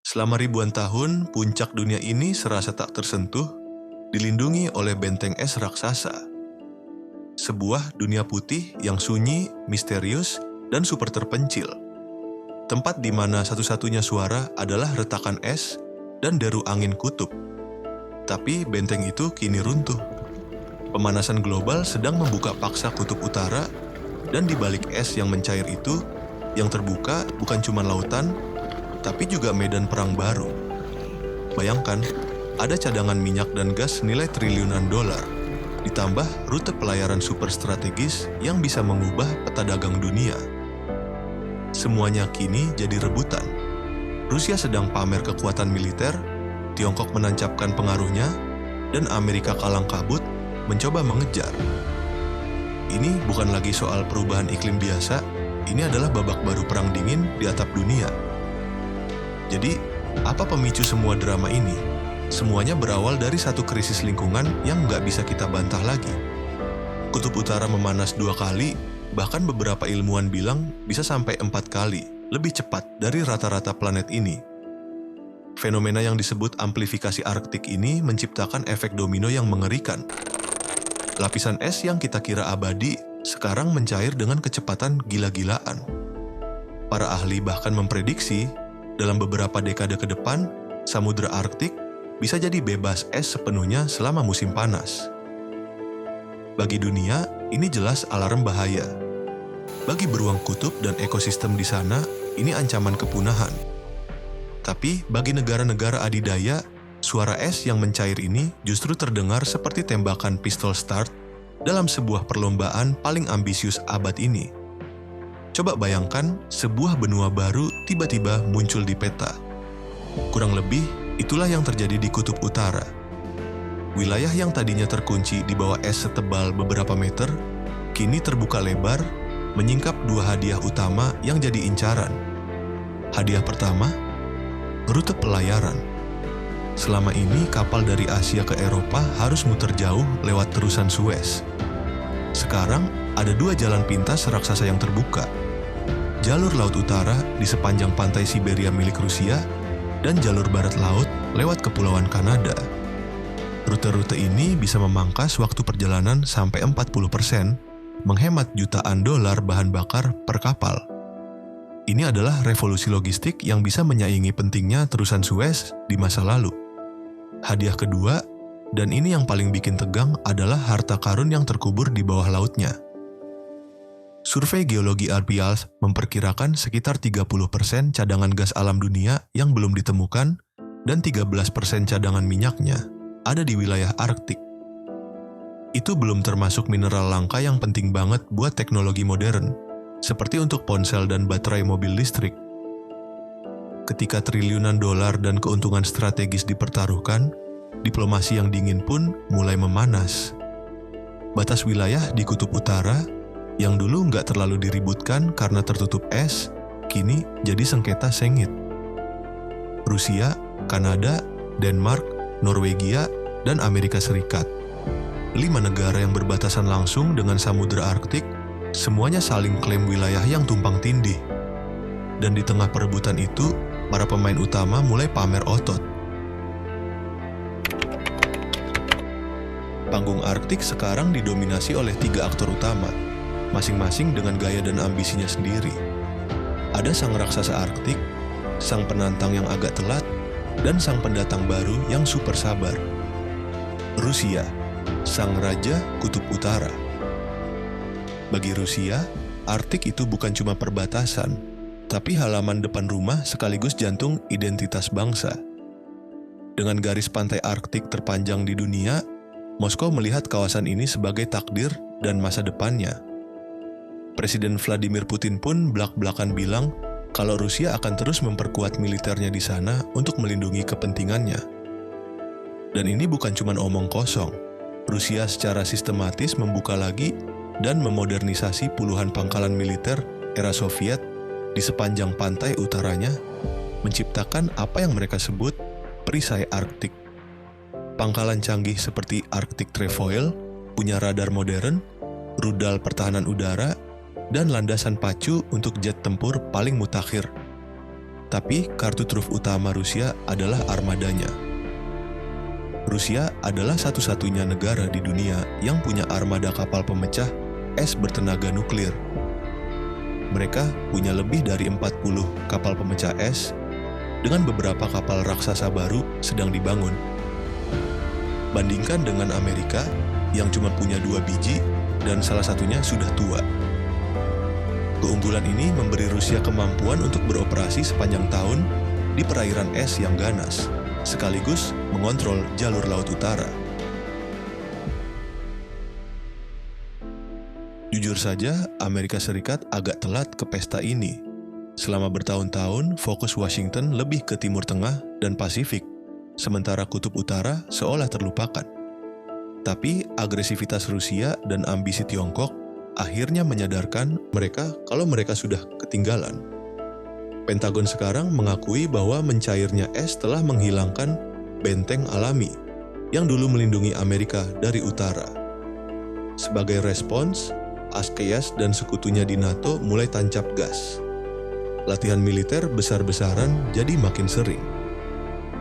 Selama ribuan tahun, puncak dunia ini serasa tak tersentuh, dilindungi oleh benteng es raksasa. Sebuah dunia putih yang sunyi, misterius, dan super terpencil. Tempat di mana satu-satunya suara adalah retakan es dan deru angin kutub. Tapi benteng itu kini runtuh. Pemanasan global sedang membuka paksa kutub utara, dan di balik es yang mencair itu, yang terbuka bukan cuma lautan, tapi juga medan perang baru. Bayangkan, ada cadangan minyak dan gas senilai triliunan dolar, ditambah rute pelayaran super strategis yang bisa mengubah peta dagang dunia. Semuanya kini jadi rebutan. Rusia sedang pamer kekuatan militer, Tiongkok menancapkan pengaruhnya, dan Amerika kalang kabut mencoba mengejar. Ini bukan lagi soal perubahan iklim biasa, ini adalah babak baru perang dingin di atap dunia. Jadi, apa pemicu semua drama ini? Semuanya berawal dari satu krisis lingkungan yang nggak bisa kita bantah lagi. Kutub utara memanas 2 kali, bahkan beberapa ilmuwan bilang bisa sampai 4 kali, lebih cepat dari rata-rata planet ini. Fenomena yang disebut amplifikasi Arktik ini menciptakan efek domino yang mengerikan. Lapisan es yang kita kira abadi sekarang mencair dengan kecepatan gila-gilaan. Para ahli bahkan memprediksi, dalam beberapa dekade ke depan, Samudra Arktik bisa jadi bebas es sepenuhnya selama musim panas. Bagi dunia, ini jelas alarm bahaya. Bagi beruang kutub dan ekosistem di sana, ini ancaman kepunahan. Tapi bagi negara-negara adidaya, suara es yang mencair ini justru terdengar seperti tembakan pistol start dalam sebuah perlombaan paling ambisius abad ini. Coba bayangkan sebuah benua baru tiba-tiba muncul di peta. Kurang lebih, itulah yang terjadi di Kutub Utara. Wilayah yang tadinya terkunci di bawah es setebal beberapa meter, kini terbuka lebar, menyingkap 2 hadiah utama yang jadi incaran. Hadiah pertama, rute pelayaran. Selama ini kapal dari Asia ke Eropa harus muter jauh lewat terusan Suez. Sekarang ada 2 jalan pintas raksasa yang terbuka. Jalur Laut Utara di sepanjang pantai Siberia milik Rusia, dan jalur barat laut lewat Kepulauan Kanada. Rute-rute ini bisa memangkas waktu perjalanan sampai 40%, menghemat jutaan dolar bahan bakar per kapal. Ini adalah revolusi logistik yang bisa menyaingi pentingnya terusan Suez di masa lalu. Hadiah kedua, dan ini yang paling bikin tegang, adalah harta karun yang terkubur di bawah lautnya. Survei geologi Arpials memperkirakan sekitar 30% cadangan gas alam dunia yang belum ditemukan dan 13% cadangan minyaknya ada di wilayah Arktik. Itu belum termasuk mineral langka yang penting banget buat teknologi modern, seperti untuk ponsel dan baterai mobil listrik. Ketika triliunan dolar dan keuntungan strategis dipertaruhkan, diplomasi yang dingin pun mulai memanas. Batas wilayah di Kutub Utara yang dulu nggak terlalu diributkan karena tertutup es, kini jadi sengketa sengit. Rusia, Kanada, Denmark, Norwegia, dan Amerika Serikat. 5 negara yang berbatasan langsung dengan Samudra Arktik, semuanya saling klaim wilayah yang tumpang tindih. Dan di tengah perebutan itu, para pemain utama mulai pamer otot. Panggung Arktik sekarang didominasi oleh 3 aktor utama, masing-masing dengan gaya dan ambisinya sendiri. Ada sang raksasa Arktik, sang penantang yang agak telat, dan sang pendatang baru yang super sabar. Rusia, sang raja Kutub Utara. Bagi Rusia, Arktik itu bukan cuma perbatasan, tapi halaman depan rumah sekaligus jantung identitas bangsa. Dengan garis pantai Arktik terpanjang di dunia, Moskow melihat kawasan ini sebagai takdir dan masa depannya. Presiden Vladimir Putin pun belak-belakan bilang kalau Rusia akan terus memperkuat militernya di sana untuk melindungi kepentingannya. Dan ini bukan cuma omong kosong. Rusia secara sistematis membuka lagi dan memodernisasi puluhan pangkalan militer era Soviet di sepanjang pantai utaranya, menciptakan apa yang mereka sebut perisai Arktik. Pangkalan canggih seperti Arctic Trefoil punya radar modern, rudal pertahanan udara, dan landasan pacu untuk jet tempur paling mutakhir. Tapi kartu truf utama Rusia adalah armadanya. Rusia adalah satu-satunya negara di dunia yang punya armada kapal pemecah es bertenaga nuklir. Mereka punya lebih dari 40 kapal pemecah es dengan beberapa kapal raksasa baru sedang dibangun. Bandingkan dengan Amerika yang cuma punya 2 biji dan salah satunya sudah tua. Keunggulan ini memberi Rusia kemampuan untuk beroperasi sepanjang tahun di perairan es yang ganas, sekaligus mengontrol jalur laut utara. Jujur saja, Amerika Serikat agak telat ke pesta ini. Selama bertahun-tahun, fokus Washington lebih ke Timur Tengah dan Pasifik, sementara Kutub Utara seolah terlupakan. Tapi agresivitas Rusia dan ambisi Tiongkok akhirnya menyadarkan mereka kalau mereka sudah ketinggalan. Pentagon sekarang mengakui bahwa mencairnya es telah menghilangkan benteng alami yang dulu melindungi Amerika dari utara. Sebagai respons, Askeyas dan sekutunya di NATO mulai tancap gas. Latihan militer besar-besaran jadi makin sering.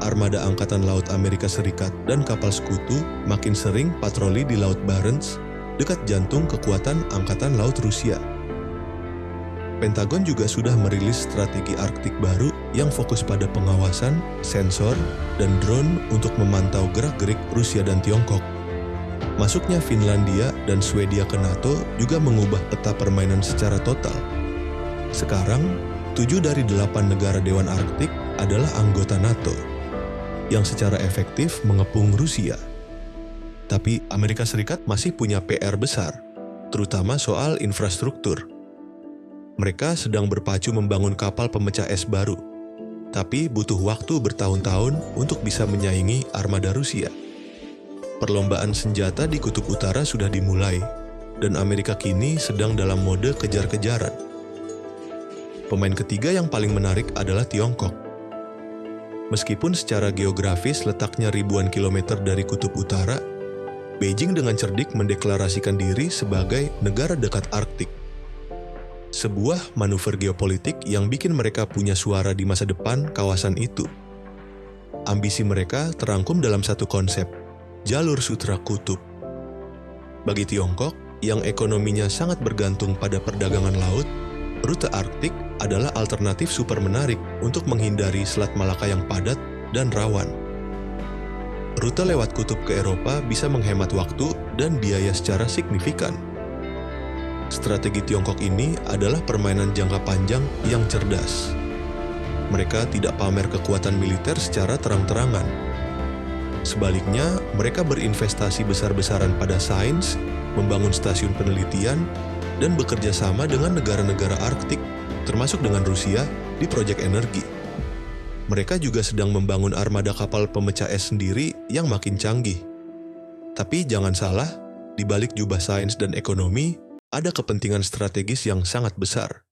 Armada Angkatan Laut Amerika Serikat dan kapal sekutu makin sering patroli di Laut Barents, dekat jantung kekuatan Angkatan Laut Rusia. Pentagon juga sudah merilis strategi Arktik baru yang fokus pada pengawasan, sensor, dan drone untuk memantau gerak-gerik Rusia dan Tiongkok. Masuknya Finlandia dan Swedia ke NATO juga mengubah peta permainan secara total. Sekarang, 7 dari 8 negara Dewan Arktik adalah anggota NATO, yang secara efektif mengepung Rusia. Tapi Amerika Serikat masih punya PR besar, terutama soal infrastruktur. Mereka sedang berpacu membangun kapal pemecah es baru, tapi butuh waktu bertahun-tahun untuk bisa menyaingi armada Rusia. Perlombaan senjata di Kutub Utara sudah dimulai, dan Amerika kini sedang dalam mode kejar-kejaran. Pemain ketiga yang paling menarik adalah Tiongkok. Meskipun secara geografis letaknya ribuan kilometer dari Kutub Utara, Beijing dengan cerdik mendeklarasikan diri sebagai negara dekat Arktik. Sebuah manuver geopolitik yang bikin mereka punya suara di masa depan kawasan itu. Ambisi mereka terangkum dalam satu konsep, Jalur Sutra Kutub. Bagi Tiongkok, yang ekonominya sangat bergantung pada perdagangan laut, rute Arktik adalah alternatif super menarik untuk menghindari Selat Malaka yang padat dan rawan. Rute lewat kutub ke Eropa bisa menghemat waktu dan biaya secara signifikan. Strategi Tiongkok ini adalah permainan jangka panjang yang cerdas. Mereka tidak pamer kekuatan militer secara terang-terangan. Sebaliknya, mereka berinvestasi besar-besaran pada sains, membangun stasiun penelitian, dan bekerja sama dengan negara-negara Arktik, termasuk dengan Rusia, di proyek energi. Mereka juga sedang membangun armada kapal pemecah es sendiri yang makin canggih. Tapi jangan salah, di balik jubah sains dan ekonomi, ada kepentingan strategis yang sangat besar.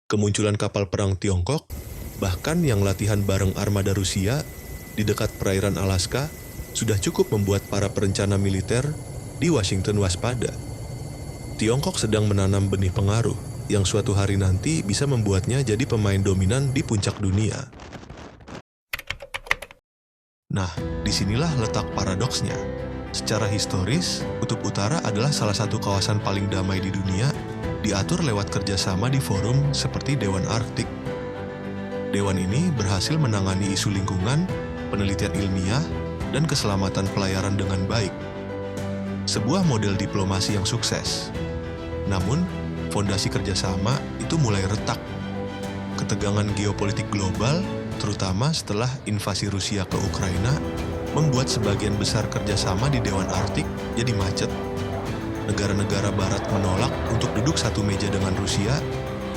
Kemunculan kapal perang Tiongkok, bahkan yang latihan bareng armada Rusia, di dekat perairan Alaska, sudah cukup membuat para perencana militer di Washington waspada. Tiongkok sedang menanam benih pengaruh yang suatu hari nanti bisa membuatnya jadi pemain dominan di puncak dunia. Nah, disinilah letak paradoksnya. Secara historis, Kutub Utara adalah salah satu kawasan paling damai di dunia, diatur lewat kerjasama di forum seperti Dewan Arktik. Dewan ini berhasil menangani isu lingkungan, penelitian ilmiah, dan keselamatan pelayaran dengan baik. Sebuah model diplomasi yang sukses. Namun, fondasi kerjasama itu mulai retak. Ketegangan geopolitik global, terutama setelah invasi Rusia ke Ukraina, membuat sebagian besar kerjasama di Dewan Arktik jadi macet. Negara-negara Barat menolak untuk duduk satu meja dengan Rusia,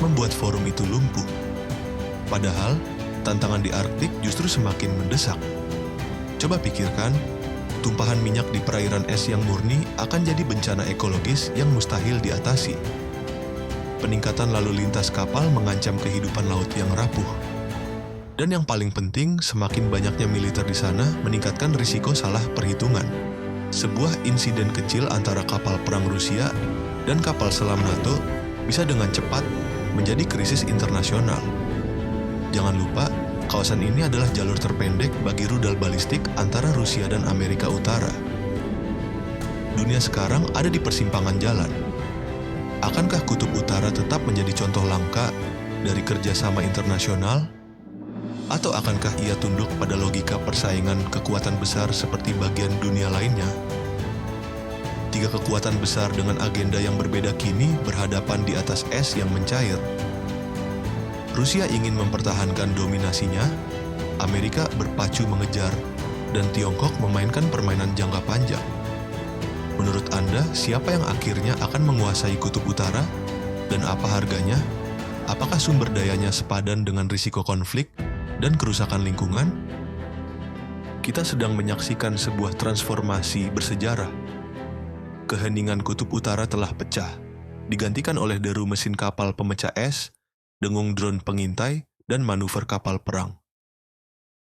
membuat forum itu lumpuh. Padahal, tantangan di Arktik justru semakin mendesak. Coba pikirkan, tumpahan minyak di perairan es yang murni akan jadi bencana ekologis yang mustahil diatasi. Peningkatan lalu lintas kapal mengancam kehidupan laut yang rapuh. Dan yang paling penting, semakin banyaknya militer di sana meningkatkan risiko salah perhitungan. Sebuah insiden kecil antara kapal perang Rusia dan kapal selam NATO bisa dengan cepat menjadi krisis internasional. Jangan lupa, kawasan ini adalah jalur terpendek bagi rudal balistik antara Rusia dan Amerika Utara. Dunia sekarang ada di persimpangan jalan. Akankah Kutub Utara tetap menjadi contoh langka dari kerjasama internasional? Atau akankah ia tunduk pada logika persaingan kekuatan besar seperti bagian dunia lainnya? Tiga kekuatan besar dengan agenda yang berbeda kini berhadapan di atas es yang mencair. Rusia ingin mempertahankan dominasinya, Amerika berpacu mengejar, dan Tiongkok memainkan permainan jangka panjang. Menurut Anda, siapa yang akhirnya akan menguasai Kutub Utara? Dan apa harganya? Apakah sumber dayanya sepadan dengan risiko konflik dan kerusakan lingkungan? Kita sedang menyaksikan sebuah transformasi bersejarah. Keheningan Kutub Utara telah pecah, digantikan oleh deru mesin kapal pemecah es, dengung drone pengintai, dan manuver kapal perang.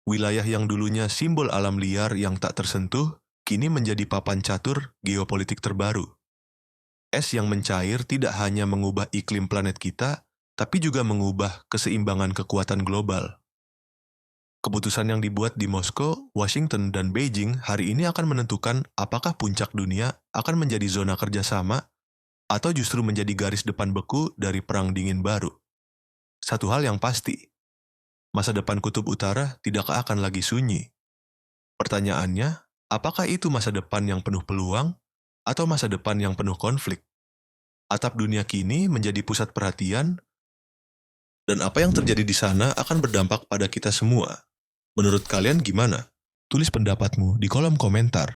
Wilayah yang dulunya simbol alam liar yang tak tersentuh, kini menjadi papan catur geopolitik terbaru. Es yang mencair tidak hanya mengubah iklim planet kita, tapi juga mengubah keseimbangan kekuatan global. Keputusan yang dibuat di Moskow, Washington, dan Beijing hari ini akan menentukan apakah puncak dunia akan menjadi zona kerjasama atau justru menjadi garis depan beku dari perang dingin baru. Satu hal yang pasti, masa depan Kutub Utara tidak akan lagi sunyi. Pertanyaannya, apakah itu masa depan yang penuh peluang atau masa depan yang penuh konflik? Atap dunia kini menjadi pusat perhatian, dan apa yang terjadi di sana akan berdampak pada kita semua. Menurut kalian gimana? Tulis pendapatmu di kolom komentar.